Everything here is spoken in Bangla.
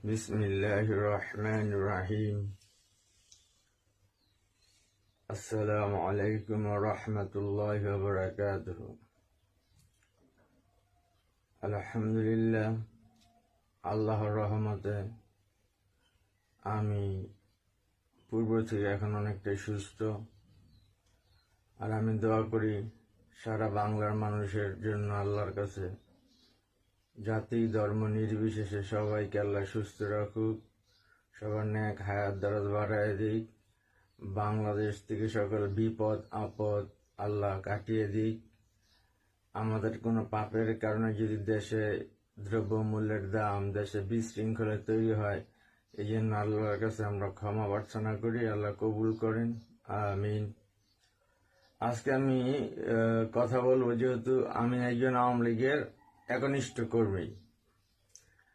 বিসমিল্লাহির রহমানির রহিম। আসসালামু আলাইকুম ওয়া রাহমাতুল্লাহি ওয়া বারাকাতুহু। আলহামদুলিল্লাহ, আল্লাহর রহমতে আমি পূর্ব থেকে এখন অনেকটাই সুস্থ। আর আমি দোয়া করি সারা বাংলার মানুষের জন্য আল্লাহর কাছে, জাতি ধর্ম নির্বিশেষে সবাইকে আল্লাহ সুস্থ রাখুক, সবার নেক হায়াত দারাজ বাড়ায় দিক, বাংলাদেশ থেকে সকল বিপদ আপদ আল্লাহ কাটিয়ে দিক। আমাদের কোনো পাপের কারণে যদি দেশে দ্রব্যমূল্যের দাম, দেশে বিশৃঙ্খলা তৈরি হয়, এই জন্য আল্লাহর কাছে আমরা ক্ষমা প্রার্থনা করি, আল্লাহ কবুল করেন, আমিন। আজকে আমি কথা বলবো, যেহেতু আমি একজন আওয়ামী লীগের একনিষ্ঠ কর্মী।